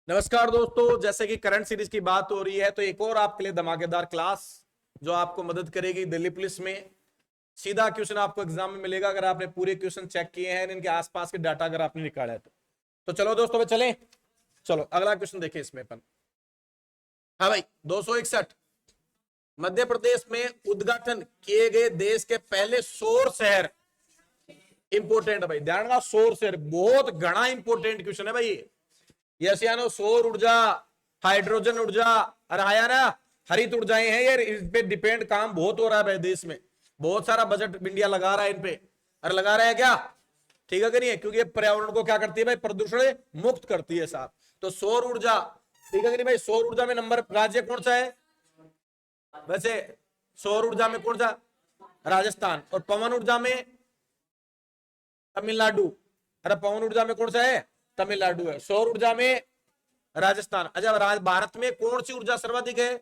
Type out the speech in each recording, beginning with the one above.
नमस्कार दोस्तों, जैसे कि करंट सीरीज की बात हो रही है तो एक और आपके लिए धमाकेदार क्लास जो आपको मदद करेगी दिल्ली पुलिस में। सीधा क्वेश्चन आपको एग्जाम में मिलेगा अगर आपने पूरे क्वेश्चन चेक किए हैं, इनके आसपास के डाटा अगर आपने निकाला है तो चलो दोस्तों चलें। चलो अगला क्वेश्चन देखिए इसमें अपन। हाँ भाई, 261 मध्य प्रदेश में उद्घाटन किए गए देश के पहले सौर शहर। इंपोर्टेंट है भाई, ध्यान का सौर शहर बहुत घना इंपोर्टेंट क्वेश्चन है भाई। यस या नो? सौर ऊर्जा, हाइड्रोजन ऊर्जा, अरे आया ना, हरित ऊर्जाएं हैं यार, इस पे डिपेंड काम बहुत हो रहा है भाई देश में। बहुत सारा बजट इंडिया लगा रहा है इन पे। अरे लगा रहा है क्या? ठीक है कि नहीं है? क्योंकि ये पर्यावरण को क्या करती है भाई, प्रदूषण मुक्त करती है साहब। तो सौर ऊर्जा, ठीक है कि नहीं भाई? सौर ऊर्जा में नंबर राज्य कौन सा है वैसे? सौर ऊर्जा में कौन सा? राजस्थान। और पवन ऊर्जा में तमिलनाडु। अरे पवन ऊर्जा में कौन सा है? तमिलनाडु है। सौर ऊर्जा में राजस्थान। अच्छा, भारत में कौन सी ऊर्जा सर्वाधिक है?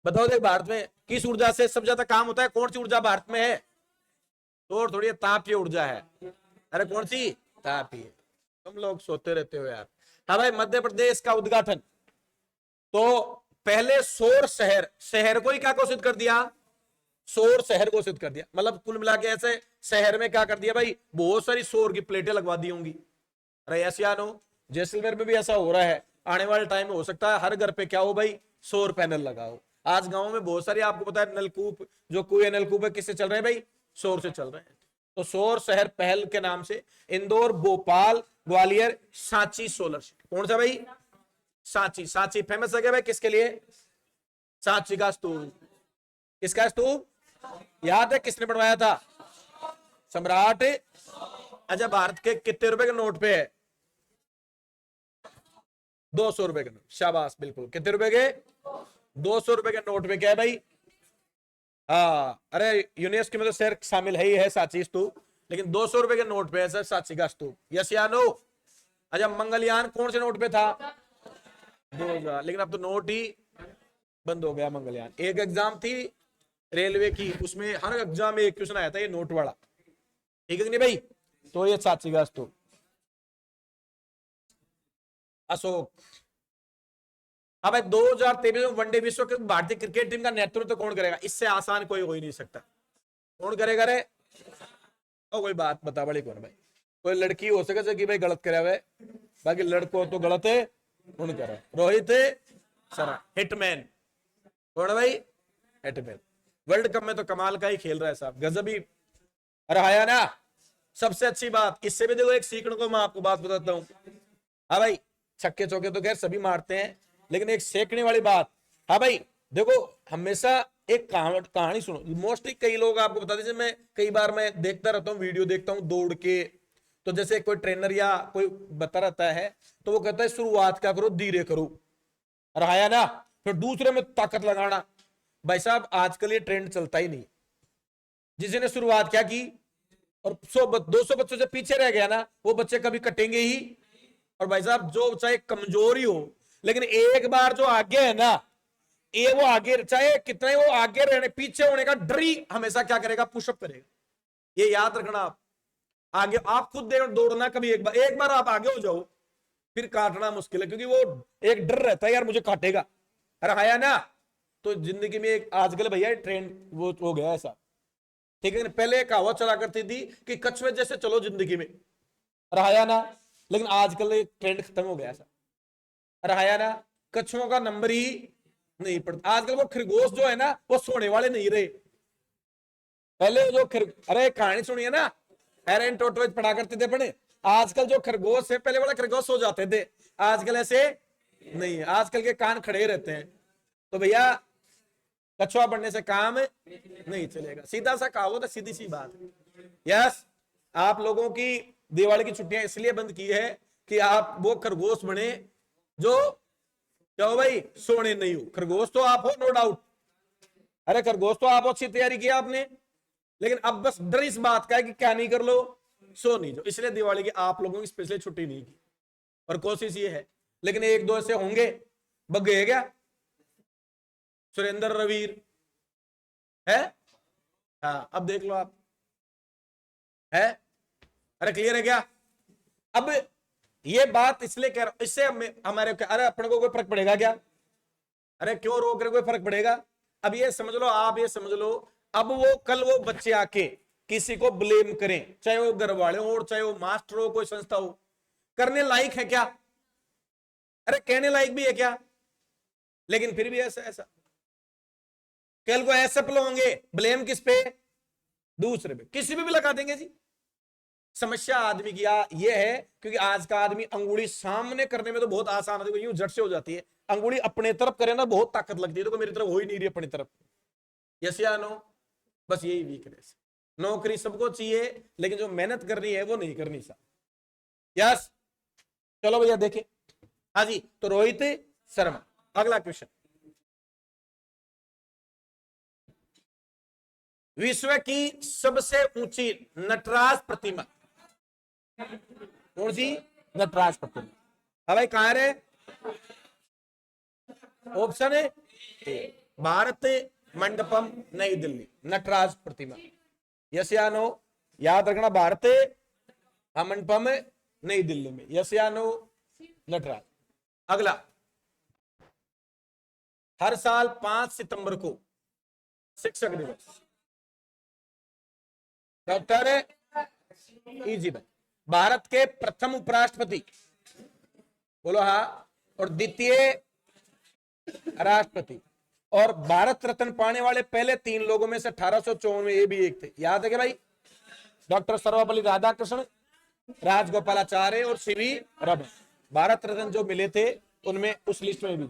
बताओ देख, भारत में किस ऊर्जा से सबसे ज्यादा काम होता है? कौन सी ऊर्जा भारत में है? तो थोड़ी तापीय ऊर्जा है। अरे कौन सी? तापीय। तुम लोग सोते रहते हो यार। हाँ भाई, मध्य प्रदेश का उद्घाटन तो पहले सौर शहर, शहर को ही क्या घोषित कर दिया? सौर शहर घोषित कर दिया। मतलब कुल मिला के ऐसे शहर में क्या कर दिया भाई, बहुत सारी सौर की प्लेटें लगवा दी होंगी। रयासियानो, जैसलमेर में भी ऐसा हो रहा है। आने वाले टाइम में हो सकता है हर घर पे क्या हो भाई, सौर पैनल लगाओ। आज गांव में बहुत सारी, आपको पता है, नलकूप, जो कुएं नलकूप है किससे चल रहे हैं भाई? सौर से चल रहे हैं। तो सौर शहर पहल के नाम से इंदौर, भोपाल, ग्वालियर, सांची सोलर सिटी। कौन सा भाई? सांची। सांची फेमस है क्या भाई किसके लिए? सांची का स्तूप। किसका स्तूप? याद है किसने बनवाया था? सम्राट। अच्छा, भारत के कितने रुपए के नोट पे है? 200 रुपए के नोट। शाबाश, बिल्कुल। कितने रुपए के? 200 रुपए के नोट पे क्या है भाई? हाँ, अरे यूनेस्को में तो शहर शामिल है ही है सांची स्तूप, लेकिन 200 रुपए के नोट पे है सर सांची का स्तूप। यस या नो? अच्छा, मंगलयान कौन से नोट पे था? 2000। लेकिन अब तो नोट ही बंद हो गया मंगलयान। एक एग्जाम थी रेलवे की, उसमें हर एग्जाम में एक क्वेश्चन आया था ये नोट वाला। ठीक है कि नहीं भाई? तो ये सांची का स्तूप। अशोक। अब 2023 में वनडे विश्व कप भारतीय क्रिकेट टीम का नेतृत्व तो कौन करेगा? इससे आसान कोई हो ही नहीं सकता। कौन करेगा रे? ओ कोई बात बता बड़ी, कौन भाई? कोई लड़की हो सके कि भाई गलत करे हुए, बाकी लड़को तो गलत है। कौन करे? रोहित शर्मा, हिटमैन। कौन है भाई? हिटमैन। वर्ल्ड कप में तो कमाल का ही खेल रहा है साहब, गजब ही। अरे आया ना, सबसे अच्छी बात इससे भी देखो, एक सीखने को मैं आपको बात बताता हूँ। हाँ भाई, छक्के चौके तो खैर सभी मारते हैं, लेकिन एक सीखने वाली बात। हाँ भाई देखो, हमेशा एक कहानी सुनो। मोस्टली कई लोग आपको बता दीजिए, मैं कई बार मैं देखता रहता हूँ, वीडियो देखता हूँ दौड़ के। तो जैसे कोई ट्रेनर या कोई बता रहता है, तो वो कहता है शुरुआत क्या करो, धीरे करो। रहाया ना, फिर दूसरे में ताकत लगाना। भाई साहब आजकल ये ट्रेंड चलता ही नहीं। जिसने शुरुआत क्या की और 100 200 बच्चों से पीछे रह गया ना, वो बच्चे कभी कटेंगे ही। और भाई साहब जो चाहे कमजोर ही हो, लेकिन एक बार जो आगे है ना, ये वो आगे, चाहे कितना ही वो आगे रहने, पीछे होने का डर ही हमेशा क्या करेगा, पुशअप करेगा। ये याद रखना। आप आगे, आप खुद देखो दौड़ना, कभी एक बार आप आगे हो जाओ, फिर काटना मुश्किल है, क्योंकि वो एक डर रहता है यार मुझे काटेगा। अरे आया ना, तो जिंदगी में एक आजकल भैया ट्रेंड वो हो गया ऐसा। ठीक है, पहले एक कहावत चला करती थी कि कछुए जैसे चलो जिंदगी में। रहाया ना, लेकिन आजकल ये ट्रेंड खत्म हो गया ऐसा। रहाया ना, कछुओं का नंबर ही नहीं पड़ता आजकल। वो खरगोश जो है ना, वो सोने वाले नहीं रहे। पहले जो अरे कहानी सुनिए ना, एरन टोटो पढ़ा करते थे पढ़े। आजकल जो खरगोश है, पहले वाला खरगोश सो जाते थे, आजकल ऐसे नहीं है। आजकल के कान खड़े रहते हैं। तो भैया कछुआ बनने से काम नहीं चलेगा, सीधा सा कहावत है, सीधी सी बात। यस, आप लोगों की दिवाली की छुट्टियां इसलिए बंद की है कि आप वो खरगोश बने जो क्या हो भाई, सोने नहीं हो। खरगोश तो आप हो, नो डाउट। अरे खरगोश तो आप अच्छी तैयारी की आपने, लेकिन अब बस डर इस बात का है कि क्या नहीं कर लो, सो नहीं जो। इसलिए दिवाली की आप लोगों की स्पेशली छुट्टी नहीं की, और कोशिश ये है। लेकिन एक दो ऐसे होंगे बग गए क्या? सुरेंद्र रवीर है। हाँ, अब देख लो आप, है। अरे क्लियर है क्या? अब ये बात इसलिए कह रहा हूं, इससे हमारे अरे अपने को कोई फर्क पड़ेगा क्या? अरे क्यों रोक रहे, कोई फर्क पड़ेगा? अब ये समझ लो, आप ये समझ लो, अब वो कल वो बच्चे आके किसी को ब्लेम करें, चाहे वो घर वाले हो, चाहे वो मास्टर हो, कोई संस्था हो, करने लायक है क्या? अरे कहने लायक भी है क्या? लेकिन फिर भी ऐसा ऐसा कल को ऐसे होंगे, ब्लेम किस पे? दूसरे पे, किसी पे भी लगा देंगे जी। समस्या आदमी की ये है क्योंकि आज का आदमी अंगुली सामने करने में तो बहुत आसान है, यूं झट से हो जाती है, अंगुली अपने तरफ करे ना बहुत ताकत लगती है, तो मेरी तरफ हो ही नहीं रही अपनी तरफ। यस या नो? बस यही वीकनेस। नौकरी सबको चाहिए लेकिन जो मेहनत करनी है वो नहीं करनी सा। यस, चलो भैया देखे। हाँ जी, तो रोहित शर्मा। अगला क्वेश्चन, विश्व की सबसे ऊंची नटराज प्रतिमा कौन सी? नटराज प्रतिमा। हाँ भाई, कहां है? ऑप्शन है भारत मंडपम नई दिल्ली, नटराज प्रतिमा। यस या नो? याद रखना, भारत मंडपम नई दिल्ली में। यस या नो? नटराज। अगला, हर साल 5 सितंबर को शिक्षक दिवस, डॉक्टर इजी भाई, भारत के प्रथम उपराष्ट्रपति बोलो हाँ, और द्वितीय राष्ट्रपति और भारत रत्न पाने वाले पहले 3 लोगों में से 1854 में ये भी एक थे। याद है क्या भाई? डॉक्टर सर्वपल्ली राधाकृष्णन, राजगोपालाचार्य और सीवी रमन। भारत रत्न जो मिले थे उनमें उस लिस्ट में भी।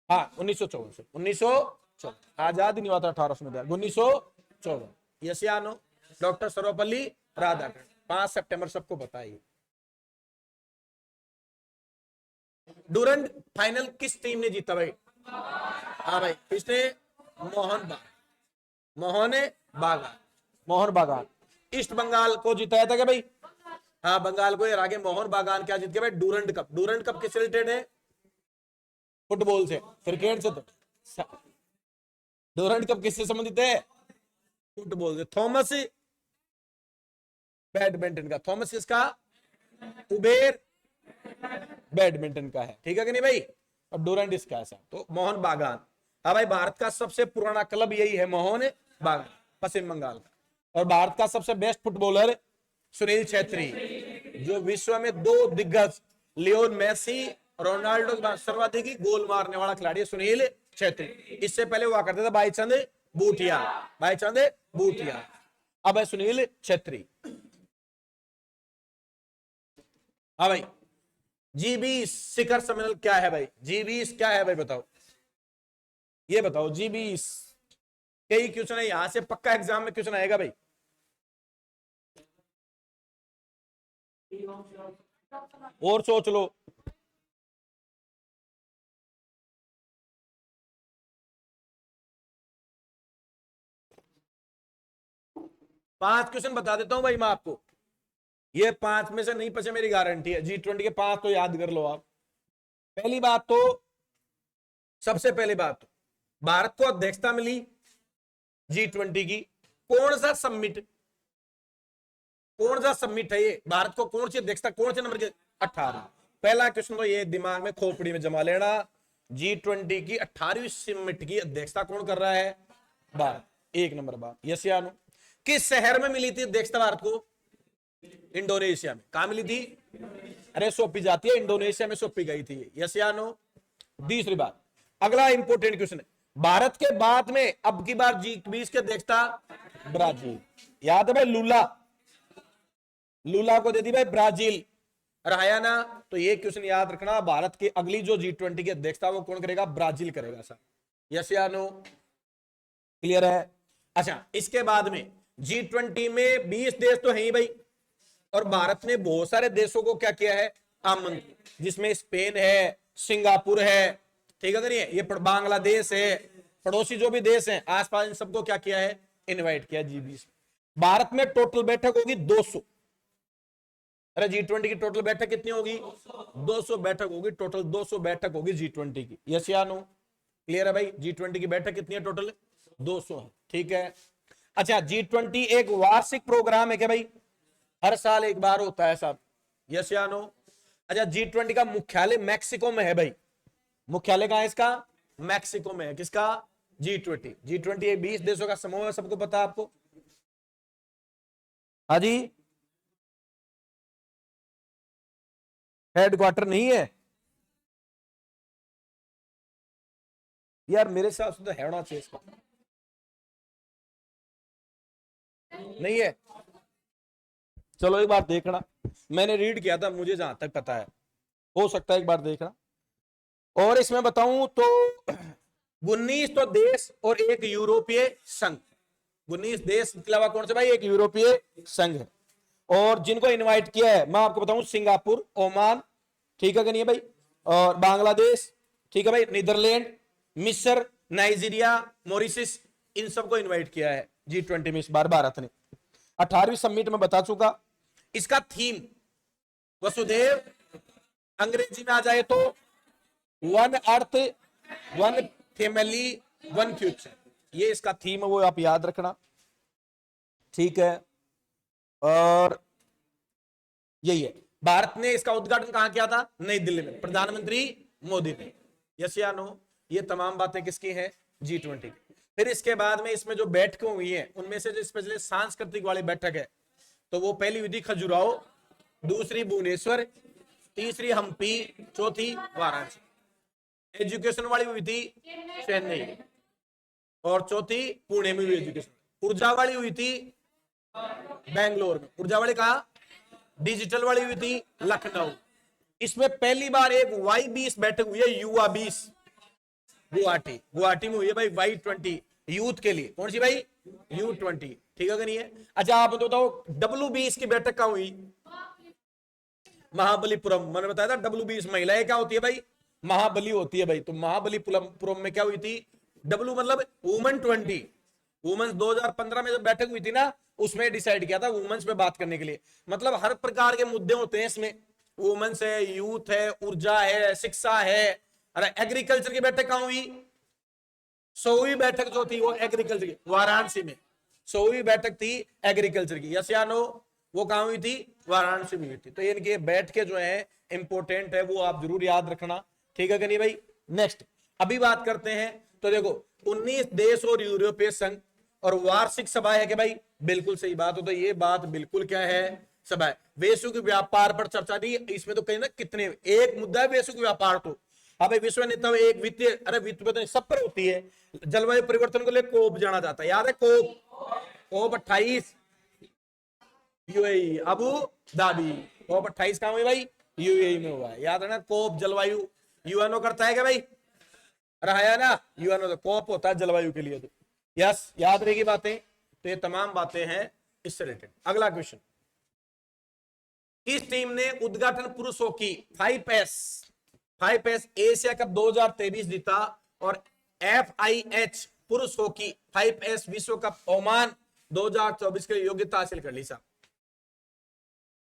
हाँ, 1954 से 1914, आजाद नहीं हुआ था 1800 में, 1914। यस या नो? डॉक्टर सर्वपल्ली राधाकृष्णन, 5 सितंबर सबको बताइए। डूरंड फाइनल किस टीम ने जीता भाई? हाँ भाई, किसने? मोहन बागान। मोहन बागान ईस्ट बंगाल को जिताया था क्या भाई? हाँ, बंगाल को हरा के मोहन बागान क्या जीत गया भाई? Durand cup. डूरंड कप किससे रिलेटेड है? फुटबॉल से, क्रिकेट से तो। डूरंड कप किससे संबंधित है? फुटबॉल से। थॉमस बैडमिंटन का। थॉमस किसका? कुबेर बैडमिंटन का है, ठीक है कि नहीं भाई? और डूरंड इसका ऐसा, तो मोहन बागान। हाँ भाई, भारत का सबसे पुराना क्लब यही है, मोहन बागान, पश्चिम बंगाल का। और भारत का सबसे बेस्ट फुटबॉलर सुनील छेत्री, जो विश्व में 2 दिग्गज लियोन मेसी, रोनाल्डो सर्वाधिक गोल मारने वाला खिलाड़ी है सुनील छेत्री। इससे पहले हुआ करते थे भाईचंद बूटिया, भाईचंद बूटिया। अब है सुनील छेत्री। हाँ भाई, G20 शिखर सम्मेलन क्या है भाई? G20 क्या है भाई, बताओ, ये बताओ। G20 कई क्वेश्चन है यहां से, पक्का एग्जाम में क्वेश्चन आएगा भाई। और सोच लो। पांच क्वेश्चन बता देता हूं भाई मैं आपको, ये 5 में से नहीं बचे, मेरी गारंटी है। G20 के 5 तो याद कर लो आप। पहली बात तो, सबसे पहली बात तो, भारत को अध्यक्षता मिली G20 की। कौन सा समिट है ये? भारत को कौन सी अध्यक्षता, कौन से नंबर के? 18। पहला क्वेश्चन तो ये दिमाग में खोपड़ी में जमा लेना, G20 की 18वीं समिट की अध्यक्षता कौन कर रहा है? भारत। 1 नंबर बात। यस या नो? किस शहर में मिली थी अध्यक्षता भारत को? इंडोनेशिया में। कहा मिली थी? अरे सौंपी जाती है, इंडोनेशिया में सौंपी गई थी। यस या नो? दूसरी बात, अगला इंपोर्टेंट क्वेश्चन है, भारत के बाद में अब की बार G20 की अध्यक्षता ब्राजील। याद है भाई? लूला को दे दी भाई ब्राजील, रहा ना? तो ये क्वेश्चन याद रखना, भारत की अगली जो G20 की अध्यक्षता वो कौन करेगा? ब्राजील करेगा सर। यस या नो? क्लियर है? अच्छा, इसके बाद में G20 में 20 देश तो है ही भाई, और भारत ने बहुत सारे देशों को क्या किया है? आमंत्रित, जिसमें स्पेन है, सिंगापुर है, ठीक है, नहीं? ये बांग्लादेश है, पड़ोसी जो भी देश हैं आसपास, इन सबको क्या किया है? इनवाइट किया G20। भारत में टोटल बैठक होगी 200। अरे G20 की टोटल बैठक कितनी होगी? 200 बैठक होगी, टोटल 200 बैठक होगी G20 की। यस या नो? क्लियर है भाई? G20 की बैठक कितनी है? टोटल 200 है, ठीक है। अच्छा, G20 एक वार्षिक प्रोग्राम है क्या भाई? हर साल एक बार होता है साहब। यस या नो? अच्छा, G20 का मुख्यालय मैक्सिको में है भाई। मुख्यालय कहां है इसका? मैक्सिको में है। किसका? G20। G20 ये 20 देशों का समूह है, सबको पता है आपको। हाँ जी, हेडक्वार्टर नहीं है यार, मेरे हिसाब से तो है होना चाहिए इसका, नहीं है। चलो एक बार देखना, मैंने रीड किया था, मुझे जहां तक पता है, हो सकता है एक बार देखना। और इसमें बताऊं तो 19 तो देश और एक यूरोपीय संघ। 19 देश के अलावा कौन से भाई? एक यूरोपीय संघ है। और जिनको इनवाइट किया है मैं आपको बताऊं, सिंगापुर, ओमान, ठीक है कि नहीं है भाई, और बांग्लादेश, ठीक है भाई, नीदरलैंड, मिस्र, नाइजीरिया, मॉरिशस, इन सबको इनवाइट किया है G20 में इस बार भारत ने। 18वीं समिट में बता चुका। इसका थीम वसुधैव, अंग्रेजी में आ जाए तो one earth, one family, one future, ये इसका थीम है, वो आप याद रखना, ठीक है। और यही है। भारत ने इसका उद्घाटन कहां किया था? नई दिल्ली में, प्रधानमंत्री मोदी ने। यस या नो? ये तमाम बातें किसकी हैं? G20 की। फिर इसके बाद में इसमें जो बैठकें हुई हैं उनमें से जो स्पेशली सांस्कृतिक वाली बैठक है, तो वो पहली हुई थी खजुराहो, दूसरी भुवनेश्वर, तीसरी हम्पी, चौथी वाराणसी। एजुकेशन वाली हुई थी चेन्नई, और चौथी पुणे में हुई एजुकेशन। ऊर्जा वाली हुई थी बेंगलोर में। ऊर्जा वाली कहा? डिजिटल वाली हुई थी लखनऊ। इसमें पहली बार एक Y20 बैठक हुई है, युवा 20, गुवाहाटी। गुवाहाटी में हुई है भाई Y20, यूथ के लिए। कौन सी भाई? U20, ठीक है कि नहीं है? अच्छा आप बताओ W20 की बैठक कहां हुई? महाबलीपुरम। मैंने बताया था W20 महिलाएं क्या होती है भाई? महाबली होती है भाई। तो महाबलीपुरम में क्या हुई थी? W मतलब वुमेन 20। वुमेन्स 2015 में जब बैठक हुई थी ना, उसमें डिसाइड किया था वुमेन्स पे बात करने के लिए। मतलब हर प्रकार के मुद्दे होते हैं इसमें, वुमेन्स है, यूथ है, ऊर्जा है, शिक्षा है। अरे एग्रीकल्चर की बैठक कहां हुई? 100वीं बैठक जो थी वो एग्रीकल्चर की, वाराणसी में 100वीं बैठक थी एग्रीकल्चर की। यस या नो? वो कहां हुई थी? वाराणसी में हुई थी। तो इनके बैठ के जो है इंपॉर्टेंट है, वो आप जरूर याद रखना, ठीक है कि नहीं भाई। नेक्स्ट अभी बात करते हैं, तो देखो 19 देश और यूरोपीय संघ और वार्षिक सभा है कि भाई? बिल्कुल सही बात हो, तो ये बात बिल्कुल क्या है? सभा है। वैश्विक व्यापार पर चर्चा नहीं, इसमें तो कहीं ना कितने एक मुद्दा है वैश्विक व्यापार। तो अब विश्व नेता एक वित्तीय, अरे वित्त में तो सब पर होती है। जलवायु परिवर्तन को लेकर कोप जाना जाता है, याद है? कोप 28 यूएई अबू धाबी। कोप 28 कहां हुई भाई? यूएई में हुआ है, याद है ना? कोप जलवायु यूएनओ करता है क्या भाई? रहा ना, यूएनओ तो कोप होता है जलवायु के लिए। तो यस, याद रहेगी बातें। तो ये तमाम बातें हैं इससे रिलेटेड। अगला क्वेश्चन, किस टीम ने उद्घाटन पुरुष हॉकी 5S एशिया कप 2023 जीता और FIH पुरुष हॉकी 5S विश्व कप ओमान 2024 के लिए योग्यता हासिल कर ली? साहब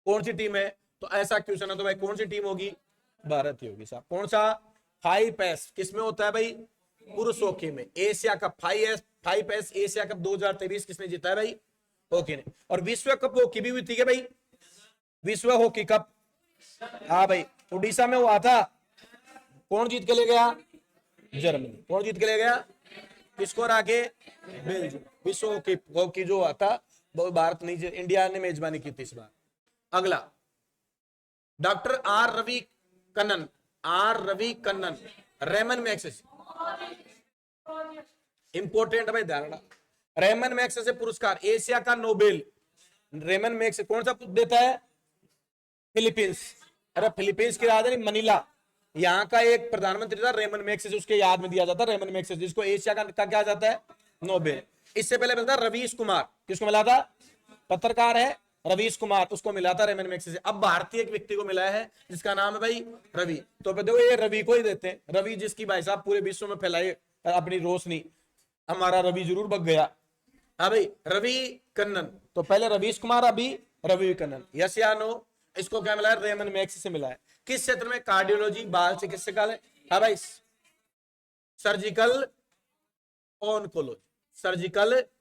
कौन सी टीम है? तो ऐसा क्वेश्चन है तो भाई कौन सी टीम होगी? भारत ही होगी साहब। कौन सा? 5S किसमें होता है भाई? पुरुष हॉकी में। Asia cup 5S Asia cup 2023 किसने जीता है भाई? हॉकी ने। और विश्व कप हॉकी भी हुई थी क्या भाई? विश्व हॉकी कप, हाँ भाई, उड़ीसा में हुआ था। कौन जीत के ले गया? जर्मनी। कौन जीत के ले गया? किसको हरा के? बेल्जियम। विश्व हॉकी जो हुआ था वो भारत नहीं, इंडिया ने मेजबानी की थी इस बार। अगला, doctor R Ravi Kannan Ramon Magsaysay, important भाई ध्यान रखना, रेमन मैग्सेसे पुरस्कार एशिया का नोबेल रेमन मैग्सेसे कौन सा देता है? फिलीपींस। अरे फिलीपींस की राजधानी मनीला, यहाँ का एक प्रधानमंत्री था रेमन मैग्सेसे, उसके याद में दिया जाता है रेमन मैग्सेसे, जिसको एशिया का क्या जाता है? नोबेल। इससे पहले मिलता रवीश कुमार, किसको मिला था? पत्रकार है रवीश कुमार, उसको मिला था रेमन मैग्सेसे। अब भारतीय एक व्यक्ति को मिला है जिसका नाम है भाई रवि। तो देखो ये रवि को ही देते हैं, रवि जिसकी भाई साहब पूरे विश्व में फैलाई अपनी रोशनी, हमारा रवि जरूर बग गया। हाँ भाई, रवि कन्नन। तो पहले रवीश कुमार, अभी रवि कन्नन। यस या नो? इसको क्या मिला है? रेमन मैग्सेसे से मिला है। किस क्षेत्र में? कार्डियोलॉजी, बाल चिकित्सकालय। हाँ भाई, सर्जिकल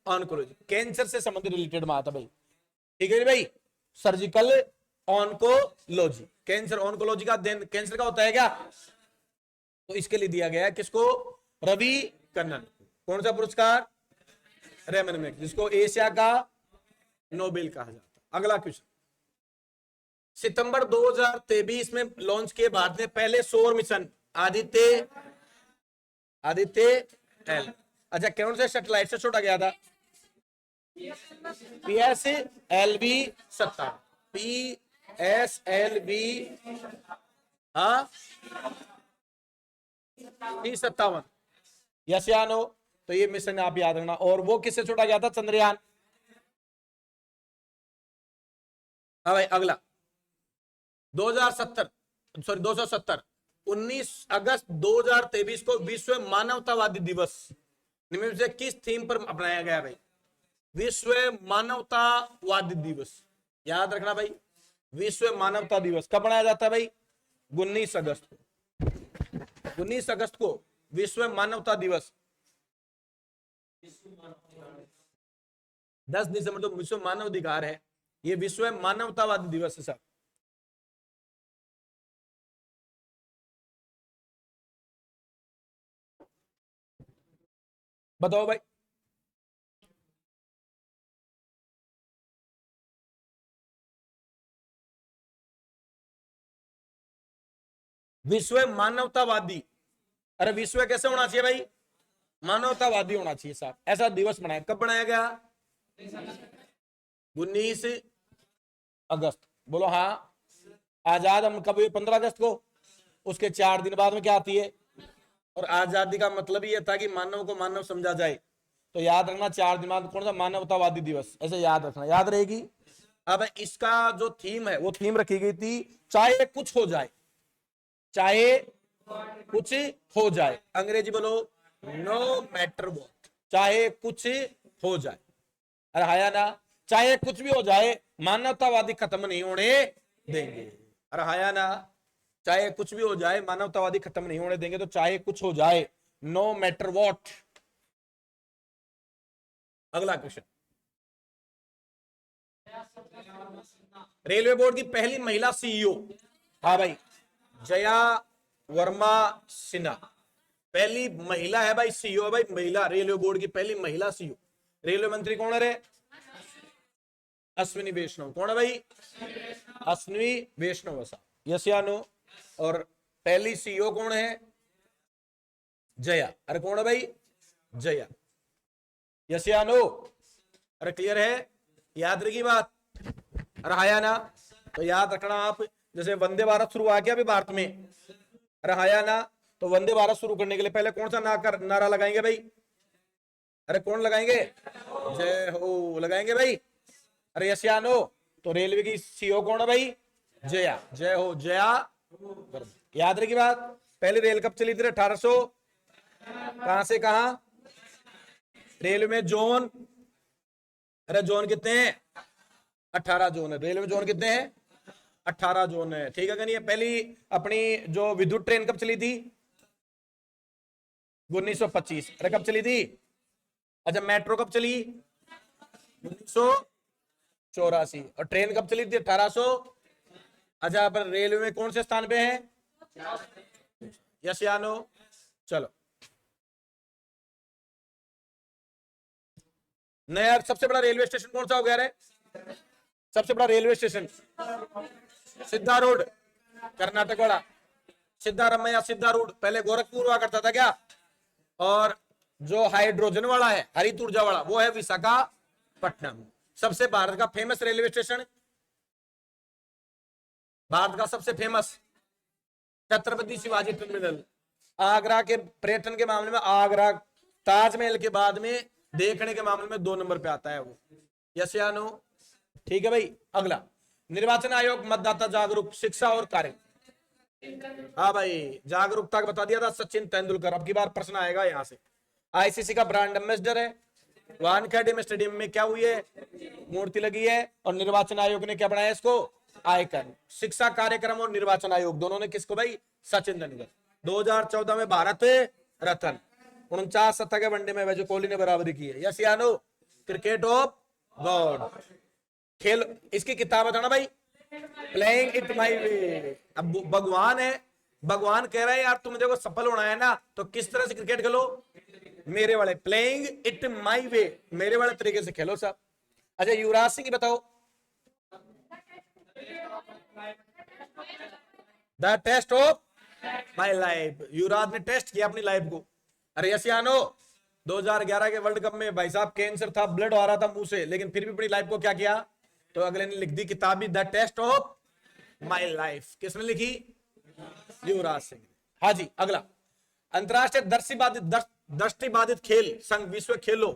ऑन्कोलॉजी, कैंसर से संबंधित रिलेटेड में आता भाई, ठीक है भाई, सर्जिकल ऑन्कोलॉजी, कैंसर ऑन्कोलॉजी का अध्ययन कैंसर का होता है क्या, तो इसके लिए दिया गया है किसको, रवि कन्नन। कौन सा पुरस्कार, रेमन मैग्सेसे, जिसको एशिया का नोबेल कहा जाता है। अगला क्वेश्चन, सितंबर 2023 में लॉन्च किए भारत ने पहले सौर मिशन आदित्य एल। अच्छा, कौन से सैटेलाइट से छोड़ा गया था, PSLV-70, PSLV हाँ P-57, यस या नो, तो ये मिशन आप याद रखना। और वो किससे छोड़ा गया था, चंद्रयान। हाँ भाई, अगला 270 19 अगस्त 2023 को विश्व मानवतावादी दिवस निम्न से किस थीम पर अपनाया गया भाई, विश्व मानवतावादी दिवस, याद रखना भाई, विश्व मानवता दिवस कब मनाया जाता है भाई, 19 अगस्त को, 19 अगस्त को विश्व मानवता दिवस। 10 दिसंबर तो विश्व मानव अधिकार है, ये विश्व मानवतावादी दिवस है साहब। बताओ भाई, विश्व मानवतावादी, अरे विश्व कैसे होना चाहिए भाई, मानवतावादी होना चाहिए साहब। ऐसा दिवस बनाया, कब बनाया गया, 19 अगस्त, बोलो हाँ। आजाद हम कब हुए, 15 अगस्त को, उसके 4 दिन बाद में क्या आती है, और आजादी का मतलब ये था कि मानव को मानव समझा जाए, तो याद रखना 4 दिन बाद कौन सा, मानवतावादी दिवस, ऐसे याद रखना, याद रहेगी। अब इसका जो थीम है वो थीम रखी गई थी, चाहे कुछ हो जाए, चाहे कुछ हो जाए, अंग्रेजी बोलो, नो मैटर व्हाट, चाहे कुछ हो जाए, अरे हाया ना, चाहे कुछ भी हो जाए मानवतावादी खत्म नहीं होने देंगे, अरे हाया ना, चाहे कुछ भी हो जाए मानवतावादी खत्म नहीं होने देंगे, तो चाहे कुछ हो जाए, नो मैटर व्हाट। अगला क्वेश्चन, रेलवे बोर्ड की पहली महिला सीईओ, हाँ भाई, जया वर्मा सिन्हा, पहली महिला है भाई सीईओ, भाई महिला, रेलवे बोर्ड की पहली महिला सीईओ। रेलवे मंत्री कौन है रे, अश्विनी वैष्णव, कौन है भाई, अश्विनी वैष्णव, ऐसा यस या नो। और पहली सीईओ कौन है, जया, अरे कौन है भाई, जया, यस या नो, अरे क्लियर है, याद रखी बात, अरे हाया ना, तो याद रखना आप, जैसे वंदे भारत शुरू आ गया अभी भारत में, अरे हाया ना, तो वंदे भारत शुरू करने के लिए पहले कौन सा नारा लगाएंगे भाई, अरे कौन लगाएंगे, जय हो लगाएंगे भाई, अरे यस या नो, तो रेलवे की सीईओ कौन है भाई, जया, जय हो जया। याद रखी बात, पहली रेल कब चली थी, 1800 कहां से कहां, रेलवे में जोन, अरे जोन कितने हैं, 18 जोन है, रेलवे जोन कितने हैं, 18 जोन है, ठीक है कि नहीं। पहली अपनी जो विद्युत ट्रेन कब चली थी, 1925, अरे कब चली थी, अच्छा मेट्रो कब चली, 1984, और ट्रेन कब चली थी, 1800, अच्छा पर रेलवे में कौन से स्थान पे है, यस या नो, चलो। नया सबसे बड़ा रेलवे स्टेशन कौन सा हो गया रे, सबसे बड़ा रेलवे स्टेशन सिद्धारूढ़, कर्नाटक वाला, सिद्धारमैया सिद्धारूढ़, पहले गोरखपुर हुआ करता था क्या, और जो हाइड्रोजन वाला है, हरित ऊर्जा वाला, वो है विशाखापट्टनम। सबसे भारत का फेमस रेलवे स्टेशन, भारत का सबसे फेमस छत्रपति शिवाजी टर्मिनल, आगरा के पर्यटन के मामले में, आगरा ताजमहल के बाद में देखने के मामले में 2 नंबर पे आता है वो, यस या नो, ठीक है भाई। अगला, निर्वाचन आयोग मतदाता जागरूक शिक्षा और कार्य, हाँ भाई जागरूकता का बता दिया था सचिन तेंदुलकर, अब की बार प्रश्न आएगा यहां से। आईसीसी का ब्रांड एम्बेसडर है, वानखेड़े स्टेडियम में क्या हुई है, मूर्ति लगी है, और निर्वाचन आयोग ने क्या बनाया इसको, आइकन। शिक्षा कार्यक्रम और निर्वाचन आयोग दोनों ने किसको भाई, सचिन तेंदुलकर। 2014 में भारत रत्न, 49 सतह के वनडे में वैजो कोहली ने बराबरी की है, यस या नो, क्रिकेट ऑफ गॉड। खेल, इसकी किताब बताना भाई, प्लेइंग इट माई वे। अब भगवान है, भगवान कह रहा है यार तुम देखो सफल होना है ना तो किस तरह से क्रिकेट खेलो, मेरे वाले प्लेइंग इट माई वे, मेरे वाले तरीके से खेलो साहब। अच्छा युवराज सिंह बताओ, the test of my life, Yuvraj ने टेस्ट किया अपनी लाइफ को। अरे यसियानो 2011 के वर्ल्ड कप में भाई साहब कैंसर था, ब्लड आ रहा था मुंह से, लेकिन फिर भी अपनी लाइफ को क्या किया, तो अगले ने लिख दी किताब भी, the test of my life. किसने लिखी, युवराज सिंह। हाँ जी अगला, अंतरराष्ट्रीय दृष्टिबाधित खेल संघ विश्व खेलो,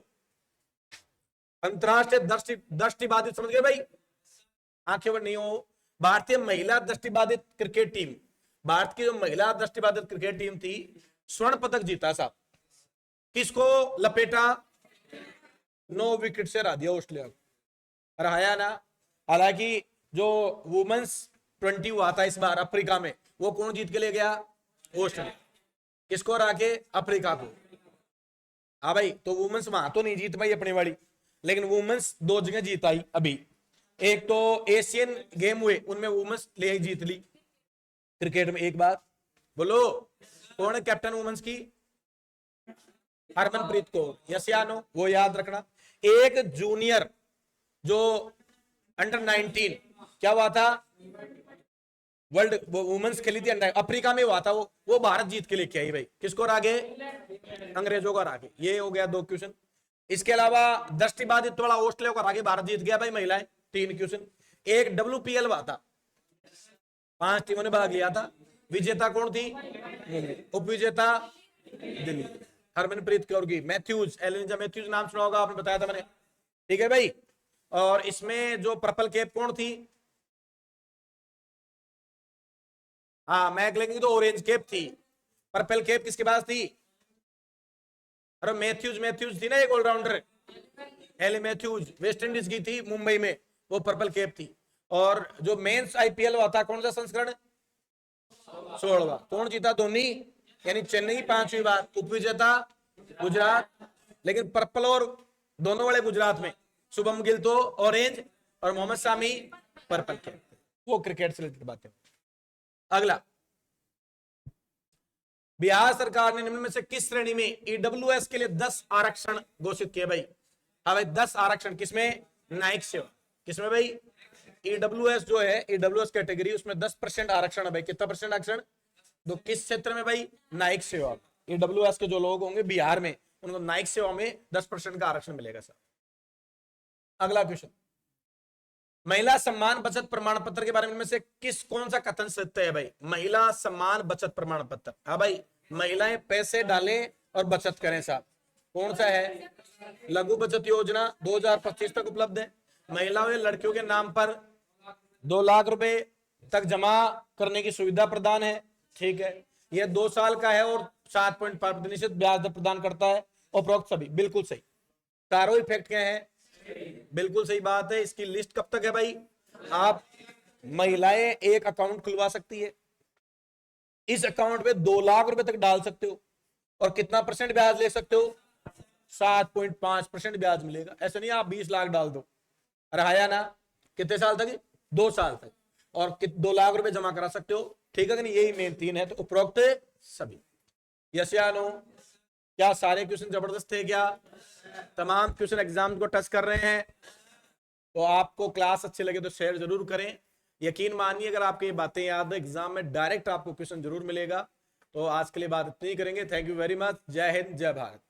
अंतरराष्ट्रीय दृष्टिबाधित समझ गए भाई, आंखें नहीं हो। भारतीय महिला दृष्टिबाधित क्रिकेट टीम, भारत की जो महिला दृष्टिबाधित क्रिकेट टीम थी, स्वर्ण पदक जीता साहब। किसको लपेटा, 9 विकेट से हरा दिया ऑस्ट्रेलिया को, हराया ना। हालांकि जो वुमेन्स 20 हुआ था इस बार अफ्रीका में, वो कौन जीत के ले गया, ऑस्ट्रेलिया। किसको हरा के, अफ्रीका को। हाँ भाई, तो वुमेन्स वहां तो नहीं जीत पाई अपनी वाली, लेकिन वुमेन्स 2 जगह जीत आई अभी। एक तो एशियन गेम हुए उनमें वुमेन्स ले जीत ली क्रिकेट में एक बार। बोलो कौन है कैप्टन वुमेन्स की, हरमनप्रीत कौर, यस या नो, वो याद रखना। एक जूनियर जो अंडर 19 क्या हुआ था, वर्ल्ड वुमेन्स खेली थी अंडर, अफ्रीका में हुआ था वो भारत जीत के लेके आई भाई। किसको आगे, अंग्रेजों को आगे। ये हो गया 2 क्वेश्चन। इसके अलावा दृष्टिबाधित वाला ऑस्ट्रेलिया को आगे भारत जीत गया भाई महिलाएं, 3 क्वेश्चन। एक WPL हुआ था, 5 टीमों ने भाग लिया था, विजेता कौन थी, उपविजेता दिल्ली, हरमनप्रीत कौर की। मैथ्यूज, एलिजा मैथ्यूज नाम सुना होगा आपने, बताया था मैंने, ठीक है भाई। और इसमें जो पर्पल कैप कौन थी, हाँ मैकलेंगी तो ऑरेंज कैप थी, पर्पल कैप किसके पास थी, अरे मैथ्यूज थी ना एक allrounder, Hayley Matthews, West Indies की थी मुंबई में, वो पर्पल कैप थी। और जो मेंस IPL हुआ था कौन सा संस्करण, 16वां, कौन जीता, धोनी यानी चेन्नई 5वीं बार, उपविजेता गुजरात, लेकिन पर्पल और दोनों वाले गुजरात में, शुभम गिल तो ऑरेंज और मोहम्मद शामी पर्पल कैप। वो क्रिकेट से रिलेटेड बातें। अगला, बिहार सरकार ने निम्न में से किस श्रेणी में EWS के लिए 10 आरक्षण घोषित किए भाई। हाँ भाई 10 आरक्षण, किसमें, न्यायिक सेवा, किसमें भाई, EWS जो है EWS कैटेगरी, उसमें 10% आरक्षण है भाई। कितना परसेंट आरक्षण, तो किस क्षेत्र में भाई, न्यायिक सेवा। EWS के जो लोग होंगे बिहार में, उनको न्यायिक सेवा में 10% का आरक्षण मिलेगा सर। अगला क्वेश्चन, महिला सम्मान बचत प्रमाण पत्र के बारे में से किस कौन सा कथन सत्य है भाई। महिला सम्मान बचत प्रमाण पत्र, हाँ भाई, महिलाएं पैसे डालें और बचत करें साहब, कौन सा है, लघु बचत योजना 2025 तक उपलब्ध है। महिलाओं या लड़कियों के नाम पर 2 लाख रुपए तक जमा करने की सुविधा प्रदान है, ठीक है। यह 2 साल का है और 7.5% ब्याज दर प्रदान करता है। उपरोक्त सभी बिल्कुल सही। चारों इफेक्ट क्या है, बिल्कुल सही बात है। इसकी लिस्ट कब तक है भाई, आप महिलाएं एक अकाउंट खुलवा सकती है, इस अकाउंट पे 2 लाख रुपए तक डाल सकते हो, और कितना परसेंट ब्याज ले सकते हो, 7.5% ब्याज मिलेगा। ऐसा नहीं आप 20 लाख डाल दो, रहाया ना, कितने साल तक, 2 साल तक, और 2 लाख रुपए जमा करा सकते हो, ठीक है कि नहीं। यही मेन 3 है, तो उपरोक्त सभी, यस या नो। क्या सारे क्वेश्चन जबरदस्त थे क्या, तमाम क्वेश्चन एग्जाम को टच कर रहे हैं। तो आपको क्लास अच्छे लगे तो शेयर जरूर करें। यकीन मानिए अगर आपको ये बातें याद है, एग्जाम में डायरेक्ट आपको क्वेश्चन जरूर मिलेगा। तो आज के लिए बात इतनी ही करेंगे। Thank you very much. जय हिंद, जय भारत।